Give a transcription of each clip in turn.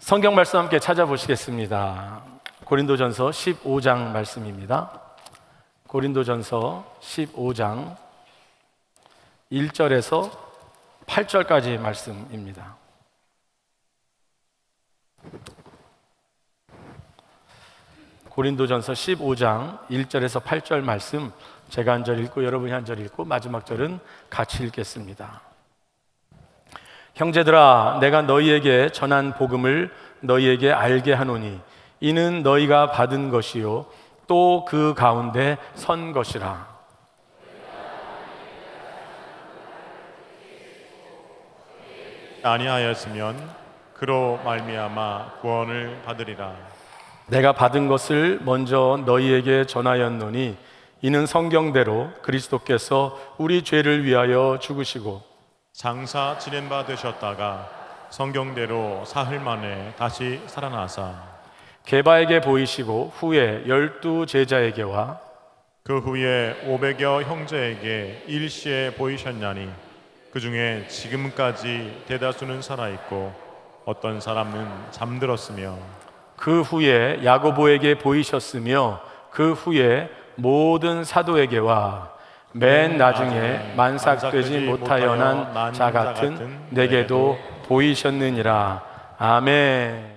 성경 말씀 함께 찾아보시겠습니다. 고린도전서 15장 말씀입니다. 고린도전서 15장 1절에서 8절까지 말씀입니다. 고린도전서 15장 1절에서 8절 말씀, 제가 한 절 읽고 여러분이 한 절 읽고 마지막 절은 같이 읽겠습니다. 형제들아, 내가 너희에게 전한 복음을 너희에게 알게 하노니 이는 너희가 받은 것이요 또 그 가운데 선 것이라. 아니하였으면 그로 말미암아 구원을 받으리라. 내가 받은 것을 먼저 너희에게 전하였노니 이는 성경대로 그리스도께서 우리 죄를 위하여 죽으시고 장사 지낸 바 되셨다가 성경대로 사흘 만에 다시 살아나사 게바에게 보이시고 후에 12 제자에게와 그 후에 500여 형제에게 일시에 보이셨나니 그 중에 지금까지 대다수는 살아있고 어떤 사람은 잠들었으며 그 후에 야고보에게 보이셨으며 그 후에 모든 사도에게와 맨 나중에 만삭되지 못하여 난 자 같은 내게도 보이셨느니라. 아멘.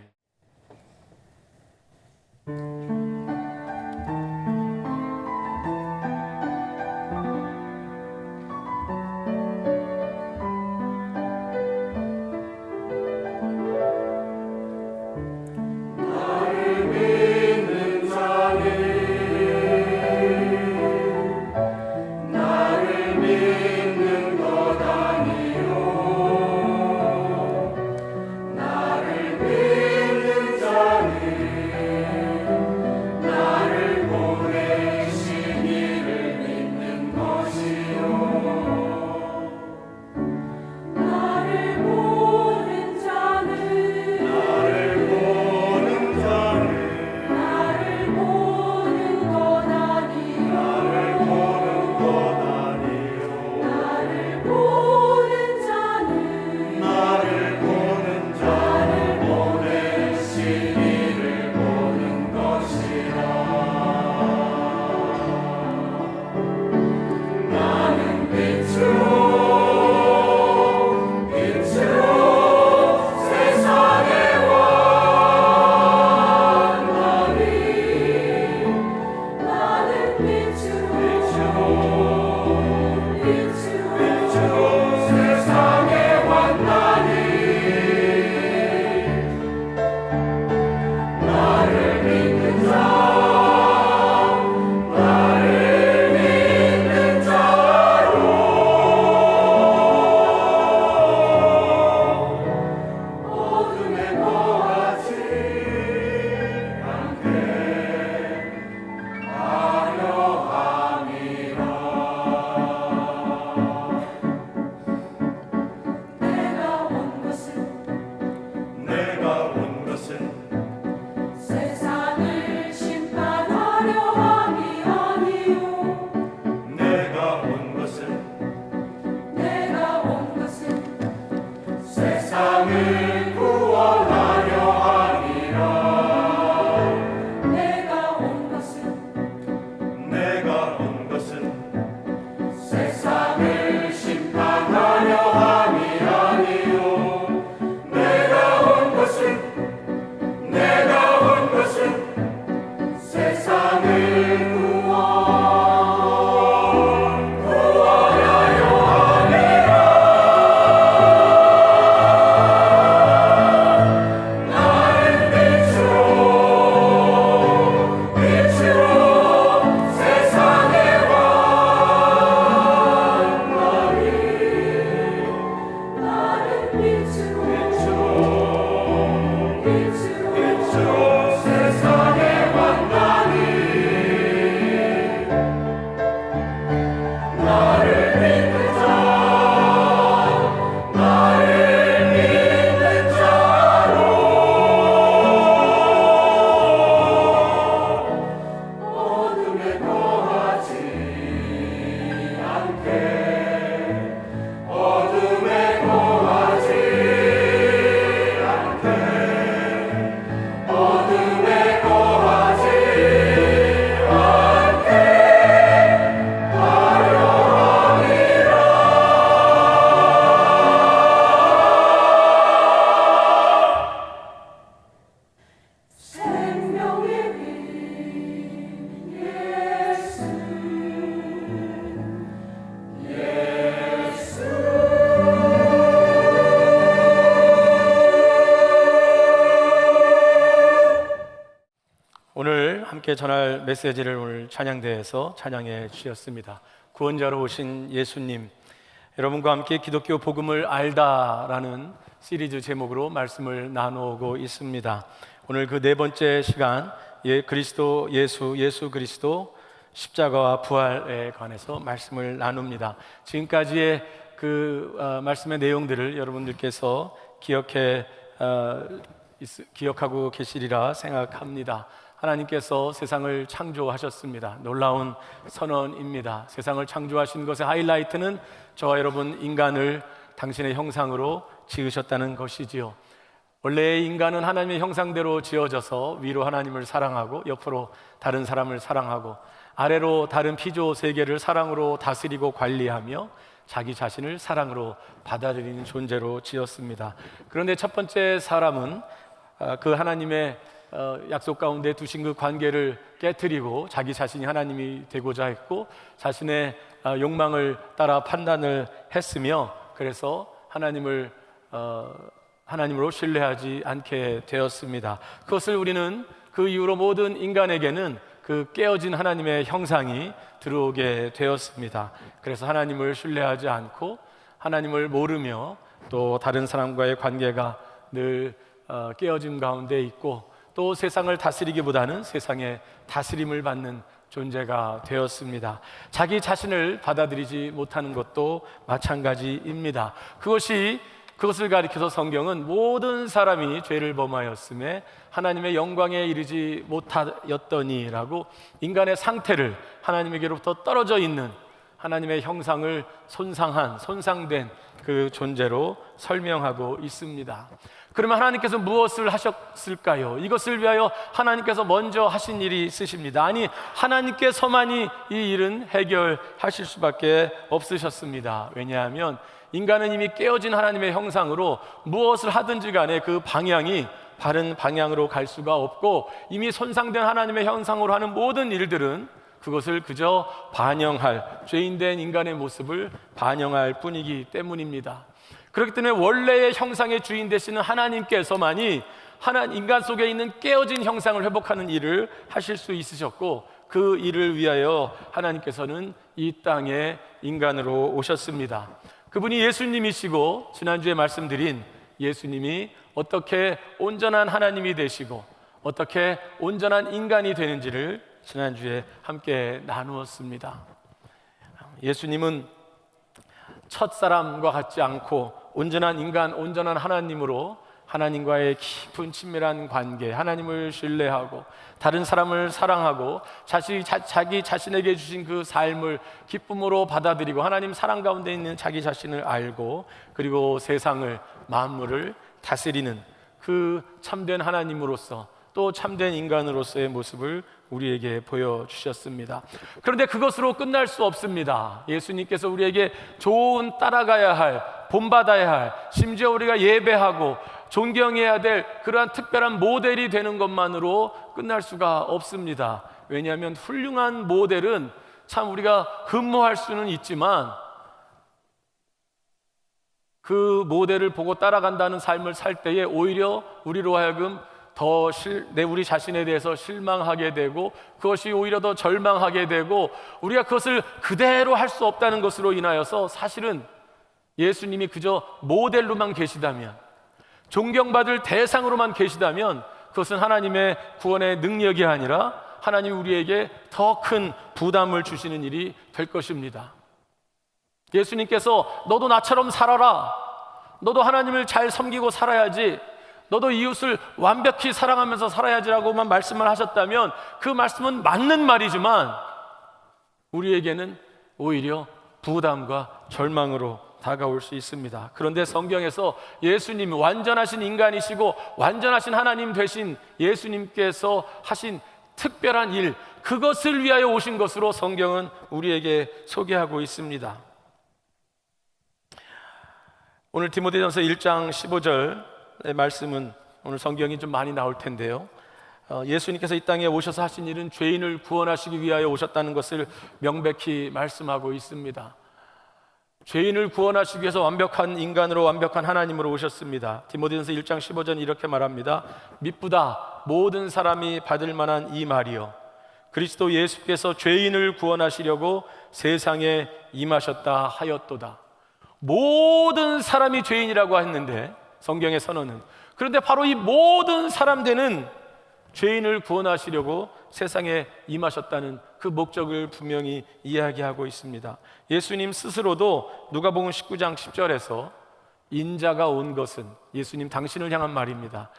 여러분들께 전할 메시지를 오늘 찬양대에서 찬양해 주셨습니다. 구원자로 오신 예수님, 여러분과 함께 기독교 복음을 알다라는 시리즈 제목으로 말씀을 나누고 있습니다. 오늘 그 네 번째 시간, 그리스도 예수 그리스도 십자가와 부활에 관해서 말씀을 나눕니다. 지금까지의 말씀의 내용들을 여러분들께서 기억하고 계시리라 생각합니다. 하나님께서 세상을 창조하셨습니다. 놀라운 선언입니다. 세상을 창조하신 것의 하이라이트는 저와 여러분 인간을 당신의 형상으로 지으셨다는 것이지요. 원래 인간은 하나님의 형상대로 지어져서 위로 하나님을 사랑하고 옆으로 다른 사람을 사랑하고 아래로 다른 피조 세계를 사랑으로 다스리고 관리하며 자기 자신을 사랑으로 받아들이는 존재로 지었습니다. 그런데 첫 번째 사람은 그 하나님의 약속 가운데 두신 그 관계를 깨트리고 자기 자신이 하나님이 되고자 했고 자신의 욕망을 따라 판단을 했으며 그래서 하나님으로 신뢰하지 않게 되었습니다. 그것을 우리는 그 이후로 모든 인간에게는 그 깨어진 하나님의 형상이 들어오게 되었습니다. 그래서 하나님을 신뢰하지 않고 하나님을 모르며 또 다른 사람과의 관계가 늘 깨어짐 가운데 있고 또 세상을 다스리기보다는 세상의 다스림을 받는 존재가 되었습니다. 자기 자신을 받아들이지 못하는 것도 마찬가지입니다. 그것을 가리켜서 성경은 모든 사람이 죄를 범하였음에 하나님의 영광에 이르지 못하였더니라고 인간의 상태를 하나님에게로부터 떨어져 있는 하나님의 형상을 손상된 그 존재로 설명하고 있습니다. 그러면 하나님께서 무엇을 하셨을까요? 이것을 위하여 하나님께서 먼저 하신 일이 있으십니다. 아니, 하나님께서만이 이 일은 해결하실 수밖에 없으셨습니다. 왜냐하면 인간은 이미 깨어진 하나님의 형상으로 무엇을 하든지 간에 그 방향이 바른 방향으로 갈 수가 없고 이미 손상된 하나님의 형상으로 하는 모든 일들은 그것을 그저 죄인된 인간의 모습을 반영할 뿐이기 때문입니다. 그렇기 때문에 원래의 형상의 주인 되시는 하나님께서만이 인간 속에 있는 깨어진 형상을 회복하는 일을 하실 수 있으셨고 그 일을 위하여 하나님께서는 이 땅에 인간으로 오셨습니다. 그분이 예수님이시고 지난주에 말씀드린 예수님이 어떻게 온전한 하나님이 되시고 어떻게 온전한 인간이 되는지를 지난주에 함께 나누었습니다. 예수님은 첫사람과 같지 않고 온전한 인간, 온전한 하나님으로 하나님과의 깊은 친밀한 관계, 하나님을 신뢰하고 다른 사람을 사랑하고 자기 자신에게 주신 그 삶을 기쁨으로 받아들이고 하나님 사랑 가운데 있는 자기 자신을 알고 그리고 세상을, 만물을 다스리는 그 참된 하나님으로서 또 참된 인간으로서의 모습을 우리에게 보여주셨습니다. 그런데 그것으로 끝날 수 없습니다. 예수님께서 우리에게 좋은 따라가야 할, 본받아야 할, 심지어 우리가 예배하고 존경해야 될 그러한 특별한 모델이 되는 것만으로 끝날 수가 없습니다. 왜냐하면 훌륭한 모델은 참 우리가 흠모할 수는 있지만 그 모델을 보고 따라간다는 삶을 살 때에 오히려 우리로 하여금 우리 자신에 대해서 실망하게 되고 그것이 오히려 더 절망하게 되고 우리가 그것을 그대로 할 수 없다는 것으로 인하여서 사실은 예수님이 그저 모델로만 계시다면 존경받을 대상으로만 계시다면 그것은 하나님의 구원의 능력이 아니라 하나님이 우리에게 더 큰 부담을 주시는 일이 될 것입니다. 예수님께서 너도 나처럼 살아라, 너도 하나님을 잘 섬기고 살아야지, 너도 이웃을 완벽히 사랑하면서 살아야지라고만 말씀을 하셨다면 그 말씀은 맞는 말이지만 우리에게는 오히려 부담과 절망으로 다가올 수 있습니다. 그런데 성경에서 예수님이 완전하신 인간이시고 완전하신 하나님 되신 예수님께서 하신 특별한 일, 그것을 위하여 오신 것으로 성경은 우리에게 소개하고 있습니다. 오늘 디모데전서 1장 15절의 말씀은 오늘 성경이 좀 많이 나올 텐데요, 예수님께서 이 땅에 오셔서 하신 일은 죄인을 구원하시기 위하여 오셨다는 것을 명백히 말씀하고 있습니다. 죄인을 구원하시기 위해서 완벽한 인간으로 완벽한 하나님으로 오셨습니다. 디모데전서 1장 15절 이렇게 말합니다. 미쁘다 모든 사람이 받을 만한 이 말이요 그리스도 예수께서 죄인을 구원하시려고 세상에 임하셨다 하였도다. 모든 사람이 죄인이라고 했는데, 성경의 선언은, 그런데 바로 이 모든 사람들은 죄인을 구원하시려고 세상에 임하셨다는 그 목적을 분명히 이야기하고 있습니다. 예수님 스스로도 누가복음 19장 10절에서 인자가 온 것은, 예수님 당신을 향한 말입니다.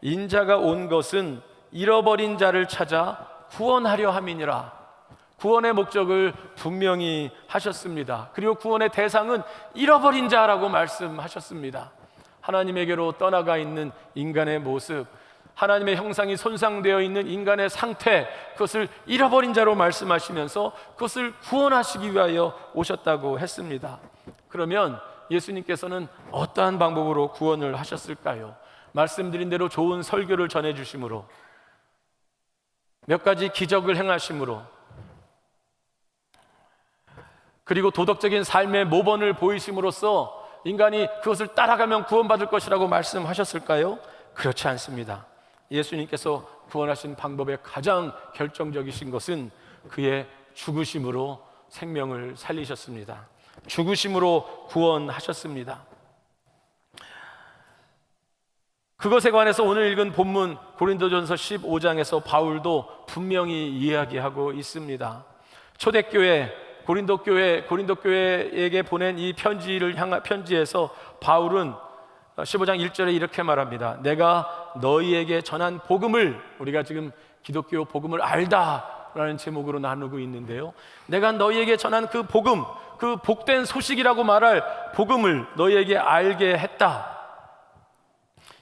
인자가 온 것은 잃어버린 자를 찾아 구원하려 함이니라. 구원의 목적을 분명히 하셨습니다. 그리고 구원의 대상은 잃어버린 자라고 말씀하셨습니다. 하나님에게로 떠나가 있는 인간의 모습, 하나님의 형상이 손상되어 있는 인간의 상태, 그것을 잃어버린 자로 말씀하시면서 그것을 구원하시기 위하여 오셨다고 했습니다. 그러면 예수님께서는 어떠한 방법으로 구원을 하셨을까요? 말씀드린 대로 좋은 설교를 전해주심으로, 몇 가지 기적을 행하심으로, 그리고 도덕적인 삶의 모범을 보이심으로써 인간이 그것을 따라가면 구원받을 것이라고 말씀하셨을까요? 그렇지 않습니다. 예수님께서 구원하신 방법의 가장 결정적이신 것은 그의 죽으심으로 생명을 살리셨습니다. 죽으심으로 구원하셨습니다. 그것에 관해서 오늘 읽은 본문 고린도전서 15장에서 바울도 분명히 이야기하고 있습니다. 초대교회 고린도 교회에게 보낸 이 편지에서 바울은 15장 1절에 이렇게 말합니다. 내가 너희에게 전한 복음을, 우리가 지금 기독교 복음을 알다라는 제목으로 나누고 있는데요, 내가 너희에게 전한 그 복음, 그 복된 소식이라고 말할 복음을 너희에게 알게 했다.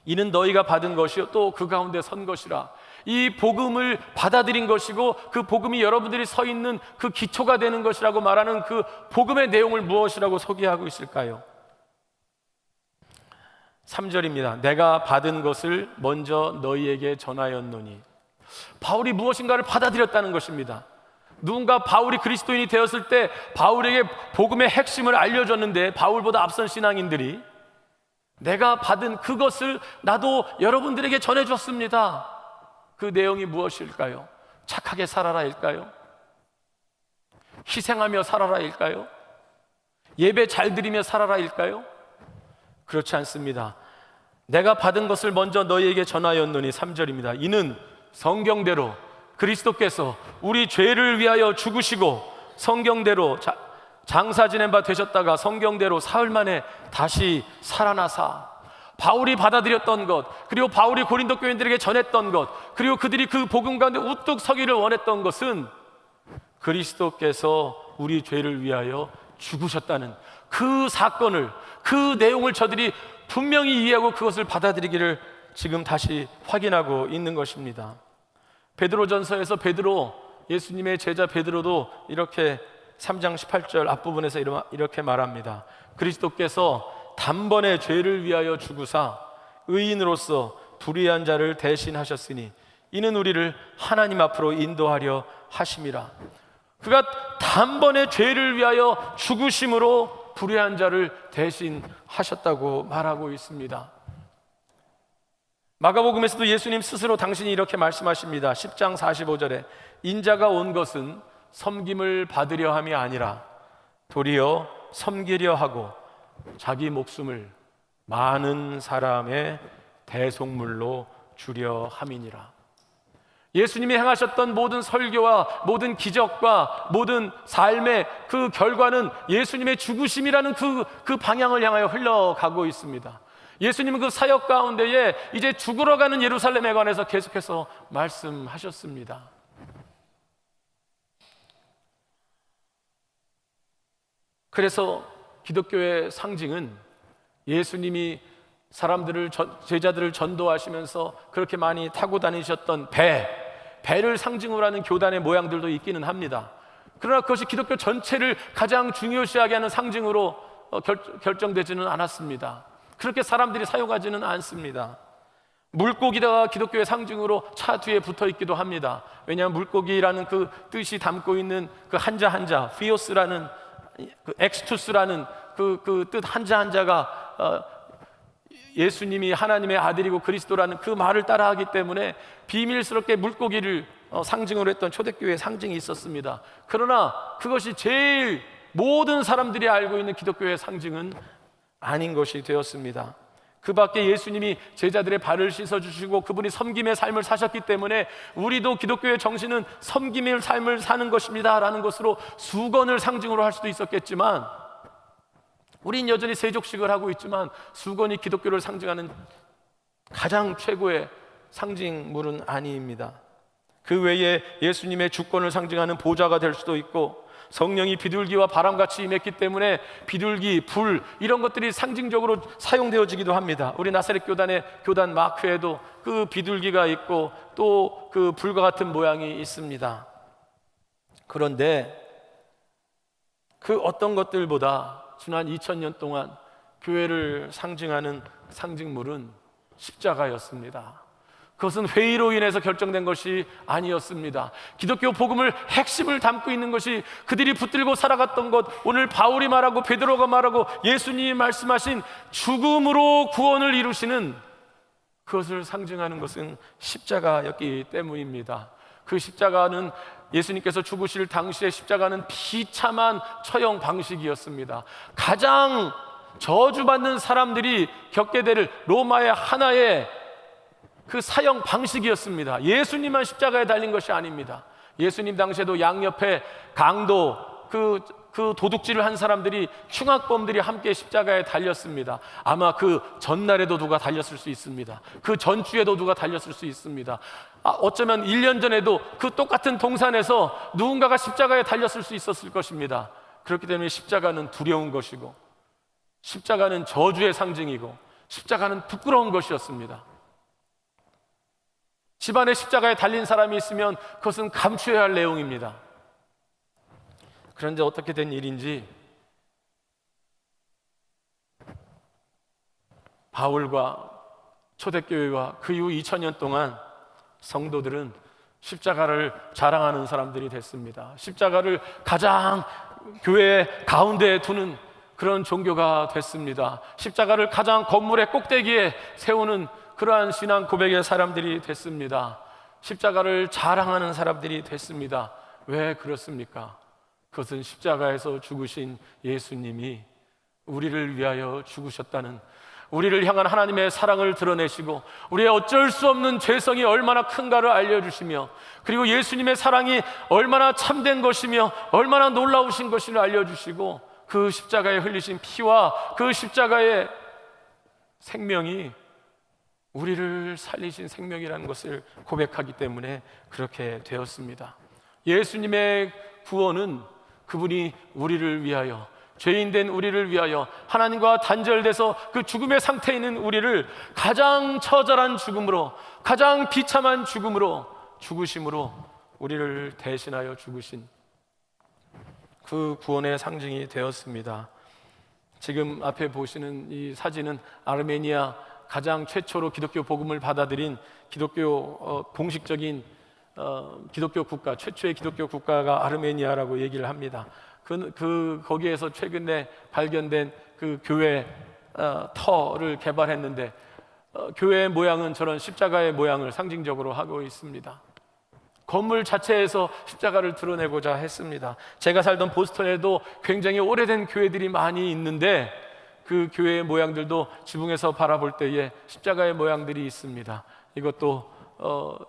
이는 너희가 받은 것이요 또 그 가운데 선 것이라. 이 복음을 받아들인 것이고 그 복음이 여러분들이 서 있는 그 기초가 되는 것이라고 말하는 그 복음의 내용을 무엇이라고 소개하고 있을까요? 3절입니다. 내가 받은 것을 먼저 너희에게 전하였노니. 바울이 무엇인가를 받아들였다는 것입니다. 누군가 바울이 그리스도인이 되었을 때 바울에게 복음의 핵심을 알려줬는데, 바울보다 앞선 신앙인들이 내가 받은 그것을 나도 여러분들에게 전해줬습니다. 그 내용이 무엇일까요? 착하게 살아라일까요? 희생하며 살아라일까요? 예배 잘 드리며 살아라일까요? 그렇지 않습니다. 내가 받은 것을 먼저 너희에게 전하였노니, 3절입니다. 이는 성경대로 그리스도께서 우리 죄를 위하여 죽으시고 성경대로 장사 지낸 바 되셨다가 성경대로 사흘 만에 다시 살아나사. 바울이 받아들였던 것, 그리고 바울이 고린도 교인들에게 전했던 것, 그리고 그들이 그 복음 가운데 우뚝 서기를 원했던 것은 그리스도께서 우리 죄를 위하여 죽으셨다는 그 사건을, 그 내용을 저들이 분명히 이해하고 그것을 받아들이기를 지금 다시 확인하고 있는 것입니다. 베드로전서에서 예수님의 제자 베드로도 이렇게 3장 18절 앞부분에서 이렇게 말합니다. 그리스도께서 단번에 죄를 위하여 죽으사 의인으로서 불의한 자를 대신하셨으니 이는 우리를 하나님 앞으로 인도하려 하심이라. 그가 단번에 죄를 위하여 죽으심으로 불의한 자를 대신하셨다고 말하고 있습니다. 마가복음에서도 예수님 스스로 당신이 이렇게 말씀하십니다. 10장 45절에 인자가 온 것은 섬김을 받으려 함이 아니라 도리어 섬기려 하고 자기 목숨을 많은 사람의 대속물로 주려 함이니라. 예수님이 행하셨던 모든 설교와 모든 기적과 모든 삶의 그 결과는 예수님의 죽으심이라는 그 방향을 향하여 흘러가고 있습니다. 예수님은 그 사역 가운데에 이제 죽으러 가는 예루살렘에 관해서 계속해서 말씀하셨습니다. 그래서 기독교의 상징은 예수님이 제자들을 전도하시면서 그렇게 많이 타고 다니셨던 배를 상징으로 하는 교단의 모양들도 있기는 합니다. 그러나 그것이 기독교 전체를 가장 중요시하게 하는 상징으로 결정되지는 않았습니다. 그렇게 사람들이 사용하지는 않습니다. 물고기가 기독교의 상징으로 차 뒤에 붙어 있기도 합니다. 왜냐하면 물고기라는 그 뜻이 담고 있는 그 한자 피오스라는 그 엑스투스라는 그 뜻 한자가 예수님이 하나님의 아들이고 그리스도라는 그 말을 따라하기 때문에 비밀스럽게 물고기를 상징으로 했던 초대교회의 상징이 있었습니다. 그러나 그것이 제일 모든 사람들이 알고 있는 기독교의 상징은 아닌 것이 되었습니다. 그 밖에 예수님이 제자들의 발을 씻어주시고 그분이 섬김의 삶을 사셨기 때문에 우리도 기독교의 정신은 섬김의 삶을 사는 것입니다 라는 것으로 수건을 상징으로 할 수도 있었겠지만, 우린 여전히 세족식을 하고 있지만 수건이 기독교를 상징하는 가장 최고의 상징물은 아닙니다. 그 외에 예수님의 주권을 상징하는 보좌가 될 수도 있고, 성령이 비둘기와 바람같이 임했기 때문에 비둘기, 불 이런 것들이 상징적으로 사용되어지기도 합니다. 우리 나사렛 교단의 교단 마크에도 그 비둘기가 있고 또 그 불과 같은 모양이 있습니다. 그런데 그 어떤 것들보다 지난 2000년 동안 교회를 상징하는 상징물은 십자가였습니다. 그것은 회의로 인해서 결정된 것이 아니었습니다. 기독교 복음을 핵심을 담고 있는 것이 그들이 붙들고 살아갔던 것, 오늘 바울이 말하고 베드로가 말하고 예수님이 말씀하신 죽음으로 구원을 이루시는 그것을 상징하는 것은 십자가였기 때문입니다. 그 십자가는 예수님께서 죽으실 당시에 십자가는 비참한 처형 방식이었습니다. 가장 저주받는 사람들이 겪게 될 로마의 하나의 그 사형 방식이었습니다. 예수님만 십자가에 달린 것이 아닙니다. 예수님 당시에도 양옆에 강도, 그 도둑질을 한 사람들이, 흉악범들이 함께 십자가에 달렸습니다. 아마 그 전날에도 누가 달렸을 수 있습니다. 그 전주에도 누가 달렸을 수 있습니다. 어쩌면 1년 전에도 그 똑같은 동산에서 누군가가 십자가에 달렸을 수 있었을 것입니다. 그렇기 때문에 십자가는 두려운 것이고, 십자가는 저주의 상징이고, 십자가는 부끄러운 것이었습니다. 집안에 십자가에 달린 사람이 있으면 그것은 감추어야 할 내용입니다. 그런데 어떻게 된 일인지 바울과 초대교회와 그 이후 2000년 동안 성도들은 십자가를 자랑하는 사람들이 됐습니다. 십자가를 가장 교회 가운데에 두는 그런 종교가 됐습니다. 십자가를 가장 건물의 꼭대기에 세우는 그러한 신앙 고백의 사람들이 됐습니다. 십자가를 자랑하는 사람들이 됐습니다. 왜 그렇습니까? 그것은 십자가에서 죽으신 예수님이 우리를 위하여 죽으셨다는, 우리를 향한 하나님의 사랑을 드러내시고 우리의 어쩔 수 없는 죄성이 얼마나 큰가를 알려주시며, 그리고 예수님의 사랑이 얼마나 참된 것이며 얼마나 놀라우신 것을 알려주시고, 그 십자가에 흘리신 피와 그 십자가의 생명이 우리를 살리신 생명이라는 것을 고백하기 때문에 그렇게 되었습니다. 예수님의 구원은 그분이 우리를 위하여, 죄인된 우리를 위하여, 하나님과 단절돼서 그 죽음의 상태에 있는 우리를 가장 처절한 죽음으로, 가장 비참한 죽음으로, 죽으심으로 우리를 대신하여 죽으신 그 구원의 상징이 되었습니다. 지금 앞에 보시는 이 사진은 아르메니아, 가장 최초로 기독교 복음을 받아들인 기독교 공식적인 기독교 국가, 최초의 기독교 국가가 아르메니아라고 얘기를 합니다. 거기에서 최근에 발견된 그 교회 터를 개발했는데, 교회의 모양은 저런 십자가의 모양을 상징적으로 하고 있습니다. 건물 자체에서 십자가를 드러내고자 했습니다. 제가 살던 보스턴에도 굉장히 오래된 교회들이 많이 있는데 그 교회의 모양들도 지붕에서 바라볼 때에 십자가의 모양들이 있습니다. 이것도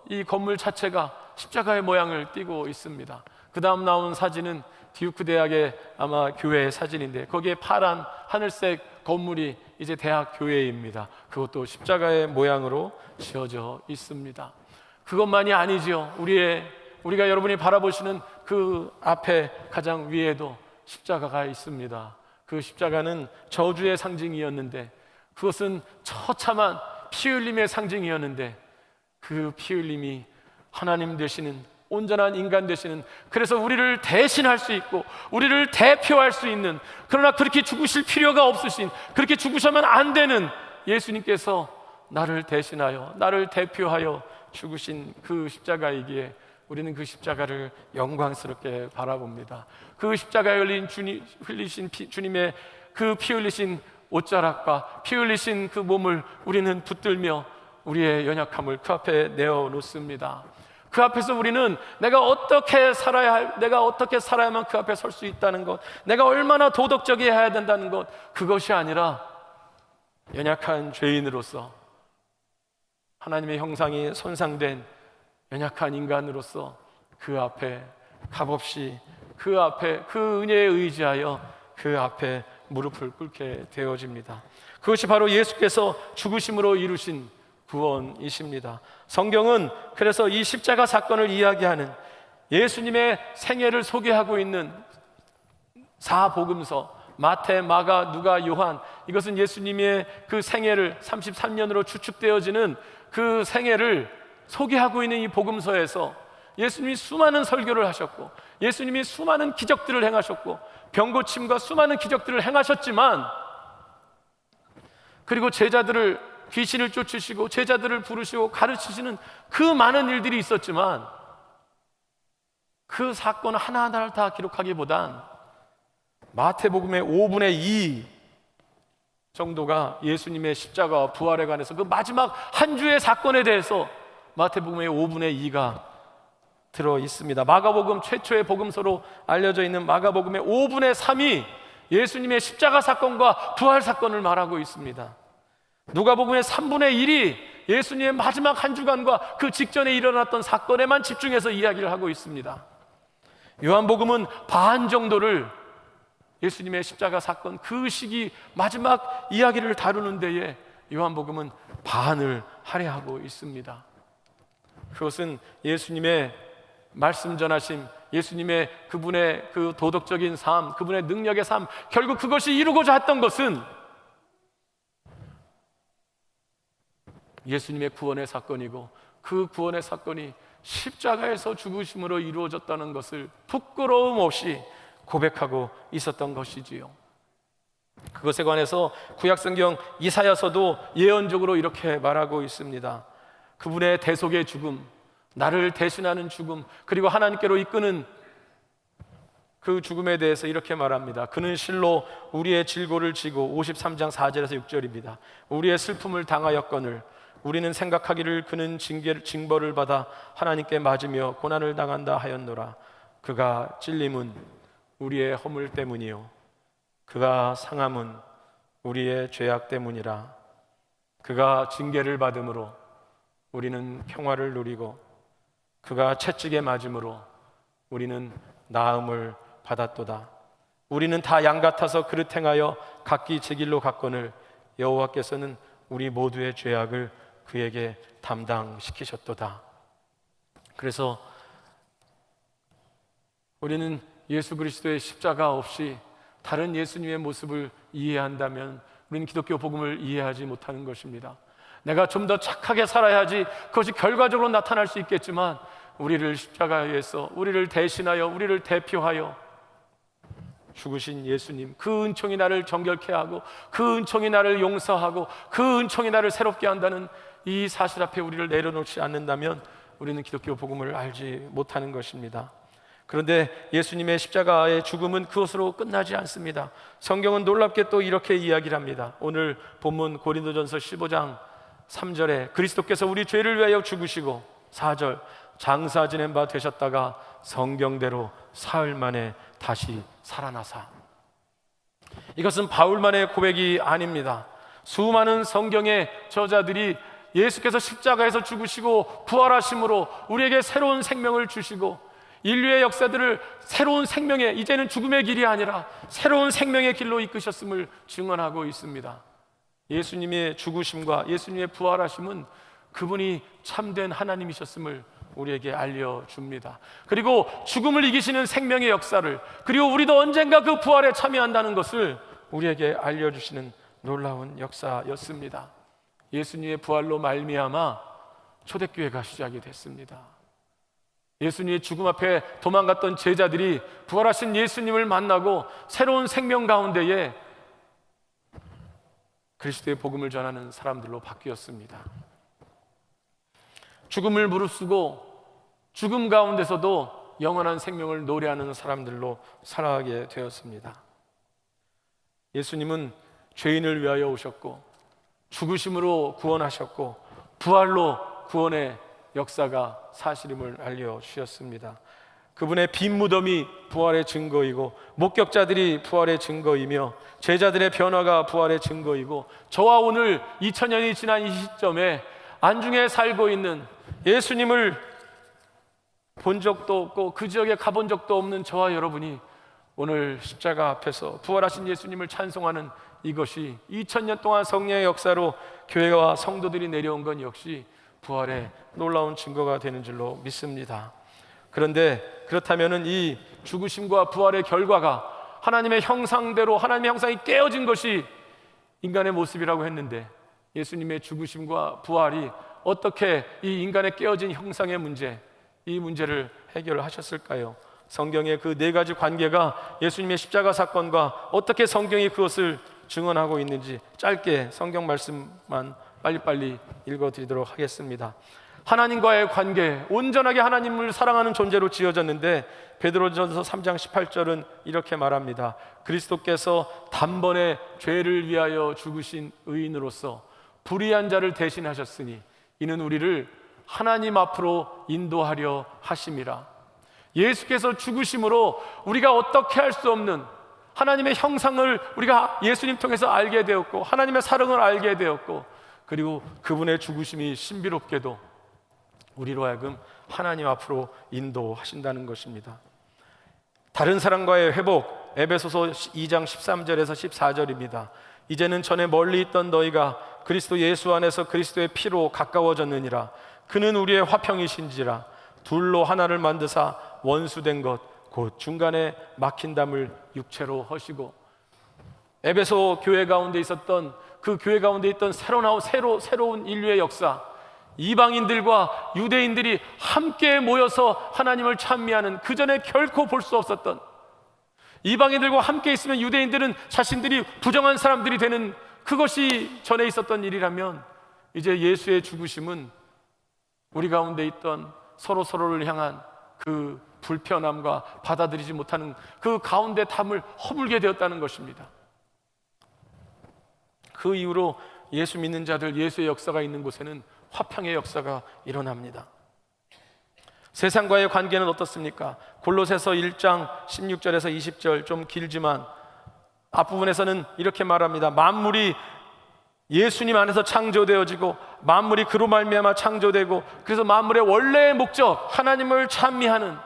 이 건물 자체가 십자가의 모양을 띠고 있습니다. 그 다음 나온 사진은 듀크 대학의 아마 교회 사진인데, 거기에 파란 하늘색 건물이 이제 대학 교회입니다. 그것도 십자가의 모양으로 지어져 있습니다. 그것만이 아니죠. 우리가 여러분이 바라보시는 그 앞에 가장 위에도 십자가가 있습니다. 그 십자가는 저주의 상징이었는데, 그것은 처참한 피 흘림의 상징이었는데, 그 피 흘림이 하나님 되시는, 온전한 인간 되시는, 그래서 우리를 대신할 수 있고 우리를 대표할 수 있는, 그러나 그렇게 죽으실 필요가 없으신, 그렇게 죽으시면 안 되는 예수님께서 나를 대신하여, 나를 대표하여 죽으신 그 십자가이기에 우리는 그 십자가를 영광스럽게 바라봅니다. 그 십자가에 흘리신 주님의 그 피 흘리신 옷자락과 피 흘리신 그 몸을 우리는 붙들며 우리의 연약함을 그 앞에 내어놓습니다. 그 앞에서 우리는 내가 어떻게 내가 어떻게 살아야만 그 앞에 설 수 있다는 것, 내가 얼마나 도덕적이어야 된다는 것, 그것이 아니라 연약한 죄인으로서, 하나님의 형상이 손상된 연약한 인간으로서 그 앞에 값없이, 그 앞에 그 은혜에 의지하여 그 앞에 무릎을 꿇게 되어집니다. 그것이 바로 예수께서 죽으심으로 이루신 구원이십니다. 성경은 그래서 이 십자가 사건을 이야기하는 예수님의 생애를 소개하고 있는 사복음서, 마태, 마가, 누가, 요한, 이것은 예수님의 그 생애를 33년으로 추측되어지는 그 생애를 소개하고 있는 이 복음서에서 예수님이 수많은 설교를 하셨고, 예수님이 수많은 기적들을 행하셨고, 병고침과 수많은 기적들을 행하셨지만, 그리고 제자들을, 귀신을 쫓으시고 제자들을 부르시고 가르치시는 그 많은 일들이 있었지만, 그 사건 하나하나를 다 기록하기보단 마태복음의 5분의 2 정도가 예수님의 십자가와 부활에 관해서 그 마지막 한 주의 사건에 대해서 마태복음의 5분의 2가 들어 있습니다. 마가복음 최초의 복음서로 알려져 있는 마가복음의 5분의 3이 예수님의 십자가 사건과 부활 사건을 말하고 있습니다. 누가복음의 3분의 1이 예수님의 마지막 한 주간과 그 직전에 일어났던 사건에만 집중해서 이야기를 하고 있습니다. 요한복음은 반 정도를 예수님의 십자가 사건 그 시기 마지막 이야기를 다루는 데에 요한복음은 반을 할애하고 있습니다. 그것은 예수님의 말씀 전하심, 예수님의 그분의 그 도덕적인 삶, 그분의 능력의 삶, 결국 그것이 이루고자 했던 것은 예수님의 구원의 사건이고, 그 구원의 사건이 십자가에서 죽으심으로 이루어졌다는 것을 부끄러움 없이 고백하고 있었던 것이지요. 그것에 관해서 구약성경 이사야서도 예언적으로 이렇게 말하고 있습니다. 그분의 대속의 죽음, 나를 대신하는 죽음, 그리고 하나님께로 이끄는 그 죽음에 대해서 이렇게 말합니다. 그는 실로 우리의 질고를 지고, 53장 4절에서 6절입니다. 우리의 슬픔을 당하였거늘 우리는 생각하기를 그는 징벌을 받아 하나님께 맞으며 고난을 당한다 하였노라. 그가 찔림은 우리의 허물 때문이요 그가 상함은 우리의 죄악 때문이라. 그가 징계를 받음으로 우리는 평화를 누리고, 그가 채찍에 맞음으로 우리는 나음을 받았도다. 우리는 다 양 같아서 그릇 행하여 각기 제 길로 갔거늘 여호와께서는 우리 모두의 죄악을 그에게 담당시키셨도다. 그래서 우리는 예수 그리스도의 십자가 없이 다른 예수님의 모습을 이해한다면 우리는 기독교 복음을 이해하지 못하는 것입니다. 내가 좀 더 착하게 살아야지 그것이 결과적으로 나타날 수 있겠지만, 우리를 십자가에서 우리를 대신하여 우리를 대표하여 죽으신 예수님, 그 은총이 나를 정결케 하고, 그 은총이 나를 용서하고, 그 은총이 나를 새롭게 한다는 이 사실 앞에 우리를 내려놓지 않는다면 우리는 기독교 복음을 알지 못하는 것입니다. 그런데 예수님의 십자가의 죽음은 그것으로 끝나지 않습니다. 성경은 놀랍게 또 이렇게 이야기를 합니다. 오늘 본문 고린도전서 15장 3절에 그리스도께서 우리 죄를 위하여 죽으시고, 4절 장사 지낸 바 되셨다가 성경대로 사흘 만에 다시 살아나사. 이것은 바울만의 고백이 아닙니다. 수많은 성경의 저자들이 예수께서 십자가에서 죽으시고 부활하심으로 우리에게 새로운 생명을 주시고, 인류의 역사들을 새로운 생명의, 이제는 죽음의 길이 아니라 새로운 생명의 길로 이끄셨음을 증언하고 있습니다. 예수님의 죽으심과 예수님의 부활하심은 그분이 참된 하나님이셨음을 우리에게 알려줍니다. 그리고 죽음을 이기시는 생명의 역사를, 그리고 우리도 언젠가 그 부활에 참여한다는 것을 우리에게 알려주시는 놀라운 역사였습니다. 예수님의 부활로 말미암아 초대교회가 시작이 됐습니다. 예수님의 죽음 앞에 도망갔던 제자들이 부활하신 예수님을 만나고 새로운 생명 가운데에 그리스도의 복음을 전하는 사람들로 바뀌었습니다. 죽음을 무릅쓰고 죽음 가운데서도 영원한 생명을 노래하는 사람들로 살아가게 되었습니다. 예수님은 죄인을 위하여 오셨고, 죽으심으로 구원하셨고, 부활로 구원의 역사가 사실임을 알려주셨습니다. 그분의 빈 무덤이 부활의 증거이고, 목격자들이 부활의 증거이며, 제자들의 변화가 부활의 증거이고, 저와 오늘 2000년이 지난 이 시점에 안중에 살고 있는, 예수님을 본 적도 없고 그 지역에 가본 적도 없는 저와 여러분이 오늘 십자가 앞에서 부활하신 예수님을 찬송하는 이것이 2000년 동안 성령의 역사로 교회와 성도들이 내려온 건 역시 부활의 놀라운 증거가 되는 줄로 믿습니다. 그런데 그렇다면 이 죽으심과 부활의 결과가 하나님의 형상대로, 하나님의 형상이 깨어진 것이 인간의 모습이라고 했는데, 예수님의 죽으심과 부활이 어떻게 이 인간의 깨어진 형상의 문제, 이 문제를 해결하셨을까요? 성경의 그 네 가지 관계가 예수님의 십자가 사건과 어떻게 성경이 그것을 증언하고 있는지 짧게 성경 말씀만 빨리빨리 읽어드리도록 하겠습니다. 하나님과의 관계, 온전하게 하나님을 사랑하는 존재로 지어졌는데, 베드로전서 3장 18절은 이렇게 말합니다. 그리스도께서 단번에 죄를 위하여 죽으신 의인으로서 불의한 자를 대신하셨으니 이는 우리를 하나님 앞으로 인도하려 하심이라. 예수께서 죽으심으로 우리가 어떻게 할 수 없는 하나님의 형상을 우리가 예수님 통해서 알게 되었고, 하나님의 사랑을 알게 되었고, 그리고 그분의 죽으심이 신비롭게도 우리로 하여금 하나님 앞으로 인도하신다는 것입니다. 다른 사람과의 회복, 에베소서 2장 13절에서 14절입니다. 이제는 전에 멀리 있던 너희가 그리스도 예수 안에서 그리스도의 피로 가까워졌느니라. 그는 우리의 화평이신지라. 둘로 하나를 만드사 원수된 것 곧 중간에 막힌 담을 육체로 허시고. 에베소 교회 가운데 있었던 그 교회 가운데 있던 새로운 인류의 역사, 이방인들과 유대인들이 함께 모여서 하나님을 찬미하는, 그 전에 결코 볼 수 없었던, 이방인들과 함께 있으면 유대인들은 자신들이 부정한 사람들이 되는, 그것이 전에 있었던 일이라면, 이제 예수의 죽으심은 우리 가운데 있던 서로를 향한 그 불편함과 받아들이지 못하는 그 가운데 담을 허물게 되었다는 것입니다. 그 이후로 예수 믿는 자들, 예수의 역사가 있는 곳에는 화평의 역사가 일어납니다. 세상과의 관계는 어떻습니까? 골로새서 1장 16절에서 20절, 좀 길지만 앞부분에서는 이렇게 말합니다. 만물이 예수님 안에서 창조되어지고 만물이 그로 말미암아 창조되고, 그래서 만물의 원래의 목적, 하나님을 찬미하는,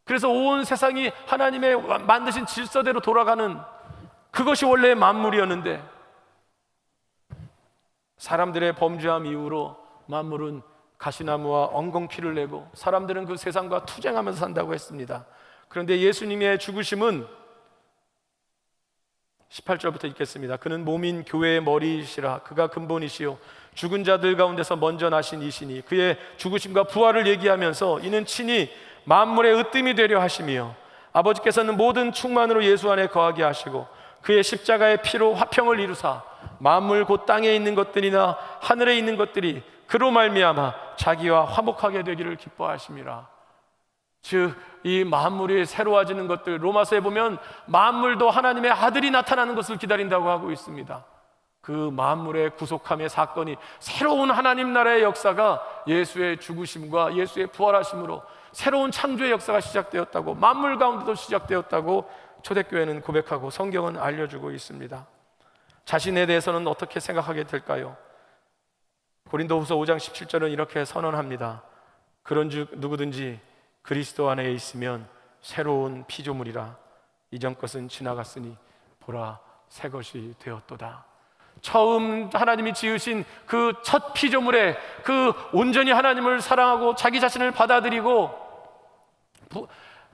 그래서 온 세상이 하나님의 만드신 질서대로 돌아가는, 그것이 원래의 만물이었는데, 사람들의 범죄함 이후로 만물은 가시나무와 엉겅퀴를 내고 사람들은 그 세상과 투쟁하면서 산다고 했습니다. 그런데 예수님의 죽으심은 18절부터 읽겠습니다. 그는 몸인 교회의 머리이시라. 그가 근본이시요 죽은 자들 가운데서 먼저 나신 이시니, 그의 죽으심과 부활을 얘기하면서 이는 친히 만물의 으뜸이 되려 하심이요 아버지께서는 모든 충만으로 예수 안에 거하게 하시고 그의 십자가의 피로 화평을 이루사 만물 곧 땅에 있는 것들이나 하늘에 있는 것들이 그로 말미암아 자기와 화목하게 되기를 기뻐하심이라. 즉 이 만물이 새로워지는 것들, 로마서에 보면 만물도 하나님의 아들이 나타나는 것을 기다린다고 하고 있습니다. 그 만물의 구속함의 사건이, 새로운 하나님 나라의 역사가 예수의 죽으심과 예수의 부활하심으로 새로운 창조의 역사가 시작되었다고, 만물 가운데도 시작되었다고 초대교회는 고백하고 성경은 알려주고 있습니다. 자신에 대해서는 어떻게 생각하게 될까요? 고린도후서 5장 17절은 이렇게 선언합니다. 그런즉 누구든지 그리스도 안에 있으면 새로운 피조물이라. 이전 것은 지나갔으니 보라 새 것이 되었도다. 처음 하나님이 지으신 그 첫 피조물에, 그 온전히 하나님을 사랑하고 자기 자신을 받아들이고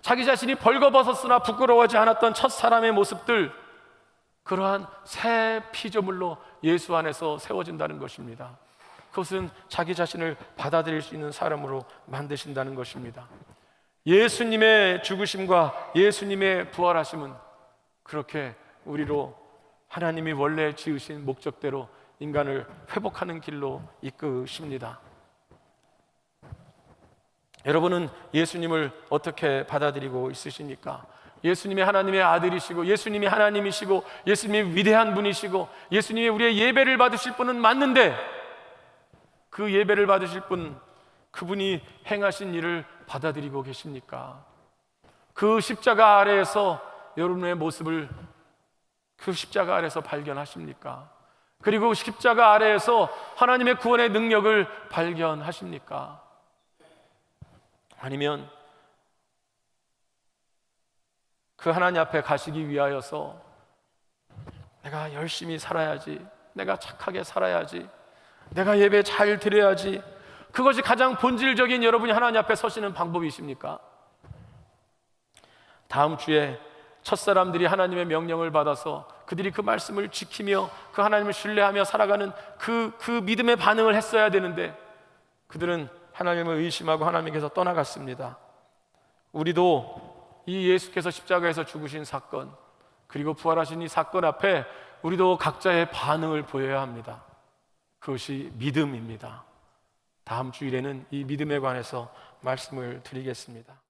자기 자신이 벌거벗었으나 부끄러워하지 않았던 첫 사람의 모습들, 그러한 새 피조물로 예수 안에서 세워진다는 것입니다. 그것은 자기 자신을 받아들일 수 있는 사람으로 만드신다는 것입니다. 예수님의 죽으심과 예수님의 부활하심은 그렇게 우리로 하나님이 원래 지으신 목적대로 인간을 회복하는 길로 이끄십니다. 여러분은 예수님을 어떻게 받아들이고 있으십니까? 예수님이 하나님의 아들이시고 예수님이 하나님이시고 예수님이 위대한 분이시고 예수님이 우리의 예배를 받으실 분은 맞는데, 그 예배를 받으실 분, 그분이 행하신 일을 받아들이고 계십니까? 그 십자가 아래에서 여러분의 모습을 그 십자가 아래에서 발견하십니까? 그리고 십자가 아래에서 하나님의 구원의 능력을 발견하십니까? 아니면 그 하나님 앞에 가시기 위하여서 내가 열심히 살아야지, 내가 착하게 살아야지, 내가 예배 잘 드려야지, 그것이 가장 본질적인 여러분이 하나님 앞에 서시는 방법이십니까? 다음 주에 첫사람들이 하나님의 명령을 받아서 그들이 그 말씀을 지키며 그 하나님을 신뢰하며 살아가는 그 믿음의 반응을 했어야 되는데 그들은 하나님을 의심하고 하나님께서 떠나갔습니다. 우리도 이 예수께서 십자가에서 죽으신 사건 그리고 부활하신 이 사건 앞에 우리도 각자의 반응을 보여야 합니다. 그것이 믿음입니다. 다음 주일에는 이 믿음에 관해서 말씀을 드리겠습니다.